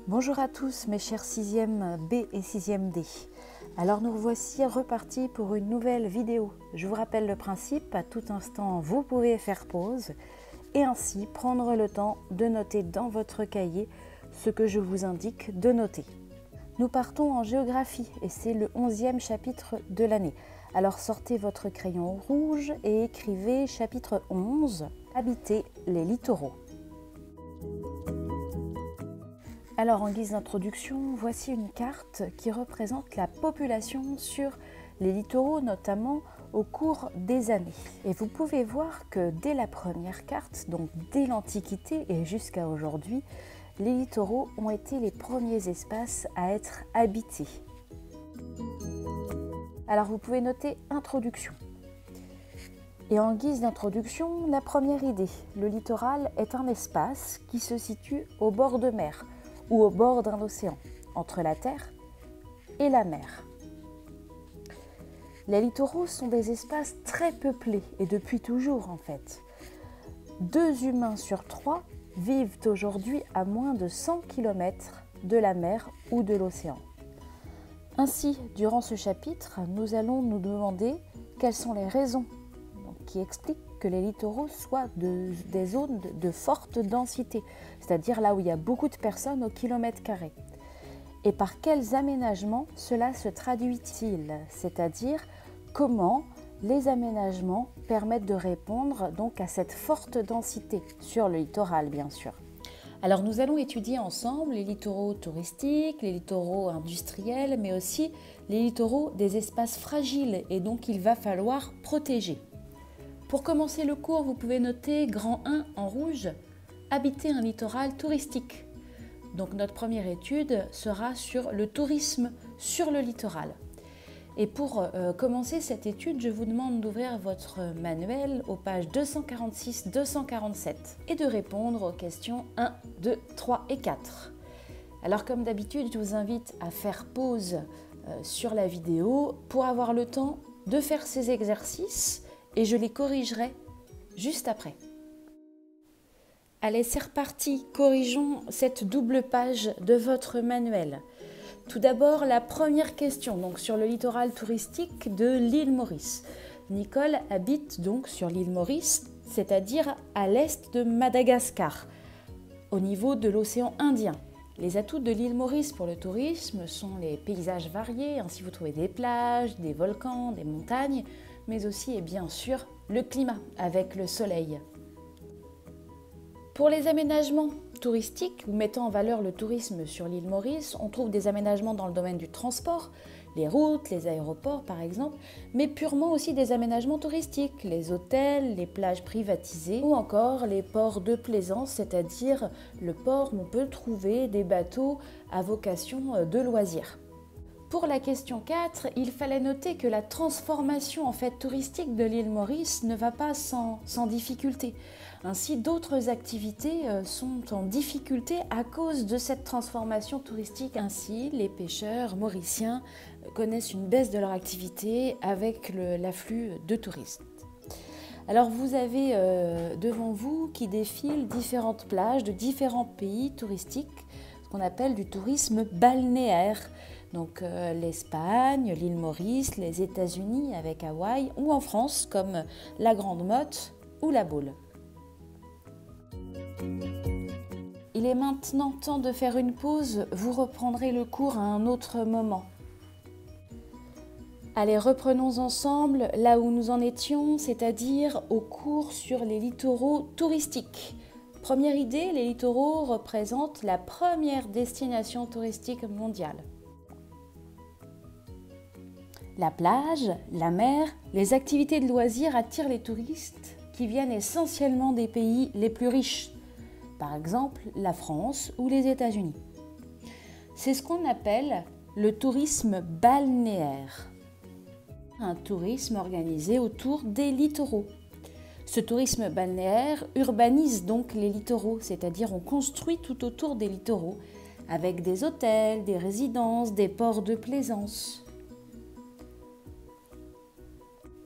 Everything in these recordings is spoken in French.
Bonjour à tous mes chers 6e B et 6e D. Alors nous voici repartis pour une nouvelle vidéo. Je vous rappelle le principe, à tout instant vous pouvez faire pause et ainsi prendre le temps de noter dans votre cahier ce que je vous indique de noter. Nous partons en géographie et c'est le 11e chapitre de l'année. Alors sortez votre crayon rouge et écrivez chapitre 11, habiter les littoraux. Alors en guise d'introduction, voici une carte qui représente la population sur les littoraux, notamment au cours des années. Et vous pouvez voir que dès la première carte, donc dès l'Antiquité et jusqu'à aujourd'hui, les littoraux ont été les premiers espaces à être habités. Alors vous pouvez noter introduction. Et en guise d'introduction, la première idée, le littoral est un espace qui se situe au bord de mer, ou au bord d'un océan, entre la terre et la mer. Les littoraux sont des espaces très peuplés, et depuis toujours en fait. 2 humains sur 3 vivent aujourd'hui à moins de 100 km de la mer ou de l'océan. Ainsi, durant ce chapitre, nous allons nous demander quelles sont les raisons qui expliquent que les littoraux soient des zones de forte densité, c'est-à-dire là où il y a beaucoup de personnes au kilomètre carré. Et par quels aménagements cela se traduit-il, c'est-à-dire comment les aménagements permettent de répondre donc à cette forte densité sur le littoral bien sûr. Alors nous allons étudier ensemble les littoraux touristiques, les littoraux industriels, mais aussi les littoraux des espaces fragiles et donc il va falloir protéger. Pour commencer le cours, vous pouvez noter grand 1 en rouge, habiter un littoral touristique. Donc notre première étude sera sur le tourisme sur le littoral. Et pour commencer cette étude, je vous demande d'ouvrir votre manuel aux pages 246-247 et de répondre aux questions 1, 2, 3 et 4. Alors comme d'habitude, je vous invite à faire pause sur la vidéo pour avoir le temps de faire ces exercices et je les corrigerai juste après. Allez, c'est reparti, corrigeons cette double page de votre manuel. Tout d'abord, la première question, donc sur le littoral touristique de l'île Maurice. Nicole habite donc sur l'île Maurice, c'est-à-dire à l'est de Madagascar, au niveau de l'océan Indien. Les atouts de l'île Maurice pour le tourisme sont les paysages variés, ainsi vous trouvez des plages, des volcans, des montagnes, mais aussi et bien sûr le climat avec le soleil. Pour les aménagements touristiques ou mettant en valeur le tourisme sur l'île Maurice, on trouve des aménagements dans le domaine du transport, les routes, les aéroports par exemple, mais purement aussi des aménagements touristiques, les hôtels, les plages privatisées ou encore les ports de plaisance, c'est-à-dire le port où on peut trouver des bateaux à vocation de loisirs. Pour la question 4, il fallait noter que la transformation touristique de l'île Maurice ne va pas sans difficulté. Ainsi, d'autres activités sont en difficulté à cause de cette transformation touristique. Ainsi, les pêcheurs mauriciens connaissent une baisse de leur activité avec l'afflux de touristes. Alors vous avez devant vous qui défilent différentes plages de différents pays touristiques, ce qu'on appelle du tourisme balnéaire. Donc l'Espagne, l'île Maurice, les États-Unis avec Hawaï ou en France comme la Grande Motte ou la Baule. Il est maintenant temps de faire une pause, vous reprendrez le cours à un autre moment. Allez, reprenons ensemble là où nous en étions, c'est-à-dire au cours sur les littoraux touristiques. Première idée, les littoraux représentent la première destination touristique mondiale. La plage, la mer, les activités de loisirs attirent les touristes qui viennent essentiellement des pays les plus riches, par exemple la France ou les États-Unis. C'est ce qu'on appelle le tourisme balnéaire, un tourisme organisé autour des littoraux. Ce tourisme balnéaire urbanise donc les littoraux, c'est-à-dire on construit tout autour des littoraux, avec des hôtels, des résidences, des ports de plaisance.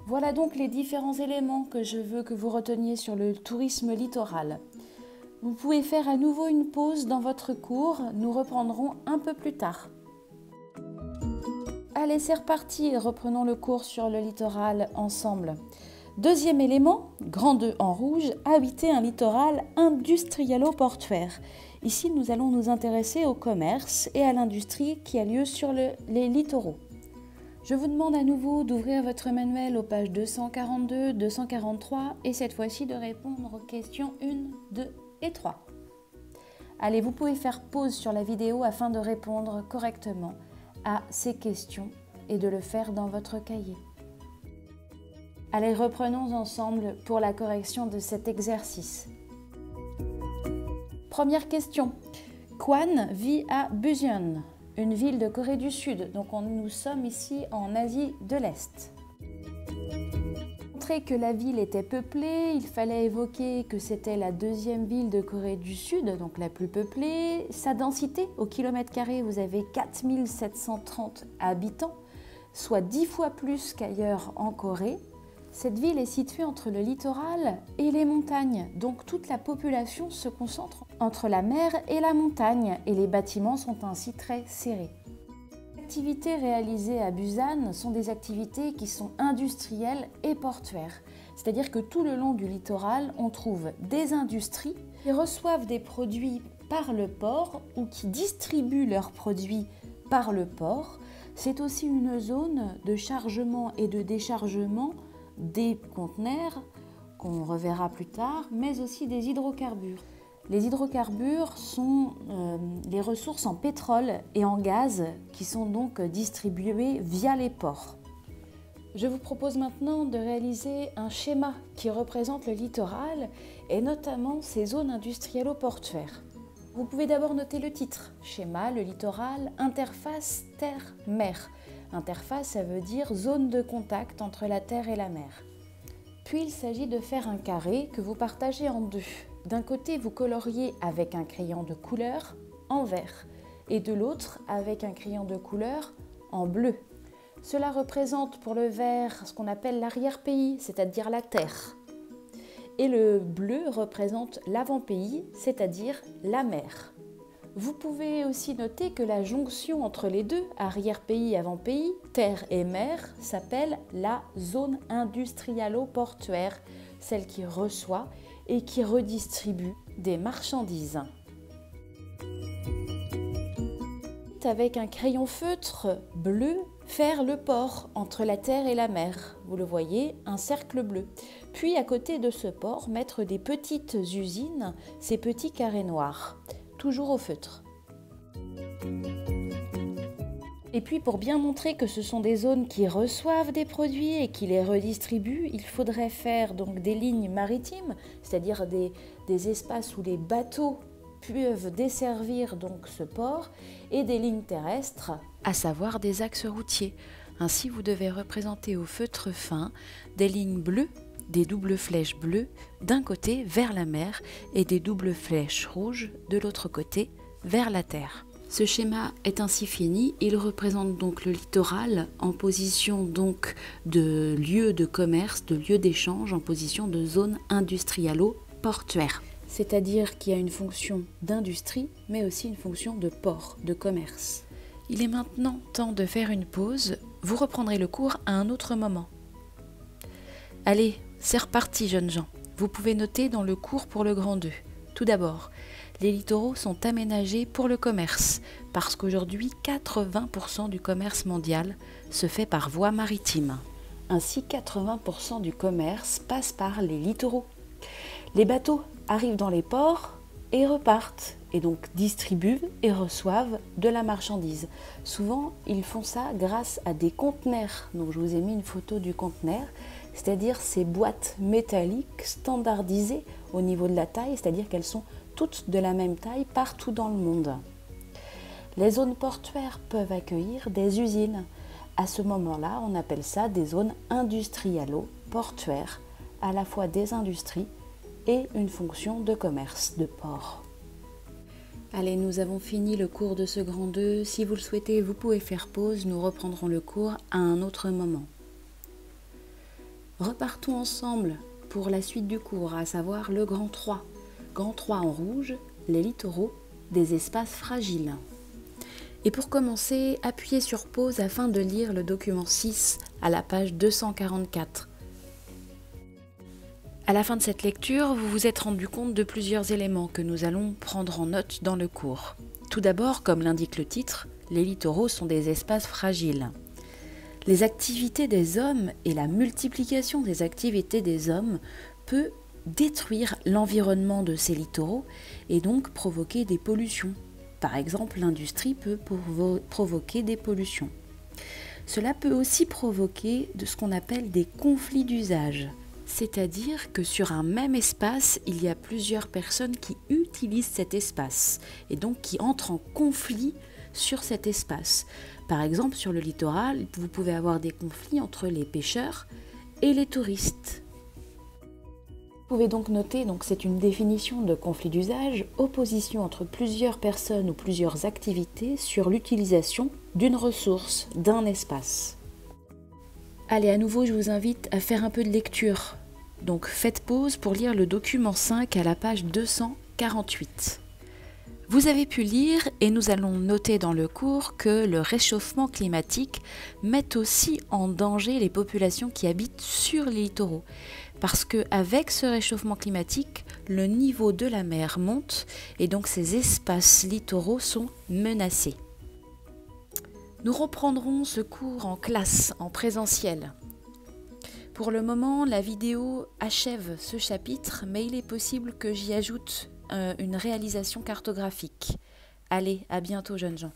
Voilà donc les différents éléments que je veux que vous reteniez sur le tourisme littoral. Vous pouvez faire à nouveau une pause dans votre cours, nous reprendrons un peu plus tard. Allez, c'est reparti, reprenons le cours sur le littoral ensemble. Deuxième élément, grand 2 en rouge, habiter un littoral industrialo-portuaire. Ici, nous allons nous intéresser au commerce et à l'industrie qui a lieu sur les littoraux. Je vous demande à nouveau d'ouvrir votre manuel aux pages 242, 243 et cette fois-ci de répondre aux questions 1, 2 et 3. Allez, vous pouvez faire pause sur la vidéo afin de répondre correctement à ces questions et de le faire dans votre cahier. Allez, reprenons ensemble pour la correction de cet exercice. Première question. Kwan vit à Busan, une ville de Corée du Sud. Donc nous sommes ici en Asie de l'Est. Pour montrer que la ville était peuplée, il fallait évoquer que c'était la deuxième ville de Corée du Sud, donc la plus peuplée. Sa densité, au kilomètre carré, vous avez 4730 habitants, soit 10 fois plus qu'ailleurs en Corée. Cette ville est située entre le littoral et les montagnes, donc toute la population se concentre entre la mer et la montagne et les bâtiments sont ainsi très serrés. Les activités réalisées à Busan sont des activités qui sont industrielles et portuaires, c'est-à-dire que tout le long du littoral, on trouve des industries qui reçoivent des produits par le port ou qui distribuent leurs produits par le port. C'est aussi une zone de chargement et de déchargement des conteneurs, qu'on reverra plus tard, mais aussi des hydrocarbures. Les hydrocarbures sont les ressources en pétrole et en gaz qui sont donc distribuées via les ports. Je vous propose maintenant de réaliser un schéma qui représente le littoral et notamment ces zones industrielo-portuaires. Vous pouvez d'abord noter le titre, schéma, le littoral, interface terre-mer. Interface, ça veut dire zone de contact entre la terre et la mer. Puis il s'agit de faire un carré que vous partagez en deux. D'un côté, vous coloriez avec un crayon de couleur en vert et de l'autre avec un crayon de couleur en bleu. Cela représente pour le vert ce qu'on appelle l'arrière-pays, c'est-à-dire la terre. Et le bleu représente l'avant-pays, c'est-à-dire la mer. Vous pouvez aussi noter que la jonction entre les deux, arrière-pays, avant-pays, terre et mer, s'appelle la zone industrialo-portuaire, celle qui reçoit et qui redistribue des marchandises. Avec un crayon feutre bleu, faire le port entre la terre et la mer. Vous le voyez, un cercle bleu. Puis à côté de ce port, mettre des petites usines, ces petits carrés noirs. Toujours au feutre. Et puis pour bien montrer que ce sont des zones qui reçoivent des produits et qui les redistribuent, il faudrait faire donc des lignes maritimes, c'est-à-dire des espaces où les bateaux peuvent desservir donc ce port, et des lignes terrestres, à savoir des axes routiers. Ainsi, vous devez représenter au feutre fin des lignes bleues, des doubles flèches bleues d'un côté vers la mer et des doubles flèches rouges de l'autre côté vers la terre. Ce schéma est ainsi fini. Il représente donc le littoral en position donc de lieu de commerce, de lieu d'échange, en position de zone industrialo-portuaire. C'est-à-dire qu'il y a une fonction d'industrie, mais aussi une fonction de port, de commerce. Il est maintenant temps de faire une pause. Vous reprendrez le cours à un autre moment. Allez, c'est reparti, jeunes gens. Vous pouvez noter dans le cours pour le grand 2. Tout d'abord, les littoraux sont aménagés pour le commerce, parce qu'aujourd'hui, 80% du commerce mondial se fait par voie maritime. Ainsi, 80% du commerce passe par les littoraux. Les bateaux arrivent dans les ports et repartent, et donc distribuent et reçoivent de la marchandise. Souvent, ils font ça grâce à des conteneurs. Donc, je vous ai mis une photo du conteneur, c'est-à-dire ces boîtes métalliques standardisées au niveau de la taille, c'est-à-dire qu'elles sont toutes de la même taille partout dans le monde. Les zones portuaires peuvent accueillir des usines. À ce moment-là, on appelle ça des zones industrialo-portuaires, à la fois des industries et une fonction de commerce, de port. Allez, nous avons fini le cours de ce grand 2. Si vous le souhaitez, vous pouvez faire pause. Nous reprendrons le cours à un autre moment. Repartons ensemble pour la suite du cours, à savoir le grand 3. Grand 3 en rouge, les littoraux, des espaces fragiles. Et pour commencer, appuyez sur pause afin de lire le document 6 à la page 244. À la fin de cette lecture, vous vous êtes rendu compte de plusieurs éléments que nous allons prendre en note dans le cours. Tout d'abord, comme l'indique le titre, les littoraux sont des espaces fragiles. Les activités des hommes et la multiplication des activités des hommes peut détruire l'environnement de ces littoraux et donc provoquer des pollutions. Par exemple, l'industrie peut provoquer des pollutions. Cela peut aussi provoquer de ce qu'on appelle des conflits d'usage, c'est-à-dire que sur un même espace, il y a plusieurs personnes qui utilisent cet espace et donc qui entrent en conflit sur cet espace. Par exemple, sur le littoral, vous pouvez avoir des conflits entre les pêcheurs et les touristes. Vous pouvez donc noter, c'est une définition de conflit d'usage, opposition entre plusieurs personnes ou plusieurs activités sur l'utilisation d'une ressource, d'un espace. Allez, à nouveau, je vous invite à faire un peu de lecture. Donc faites pause pour lire le document 5 à la page 248. Vous avez pu lire et nous allons noter dans le cours que le réchauffement climatique met aussi en danger les populations qui habitent sur les littoraux. Parce qu'avec ce réchauffement climatique, le niveau de la mer monte et donc ces espaces littoraux sont menacés. Nous reprendrons ce cours en classe, en présentiel. Pour le moment, la vidéo achève ce chapitre, mais il est possible que j'y ajoute une réalisation cartographique. Allez, à bientôt jeunes gens.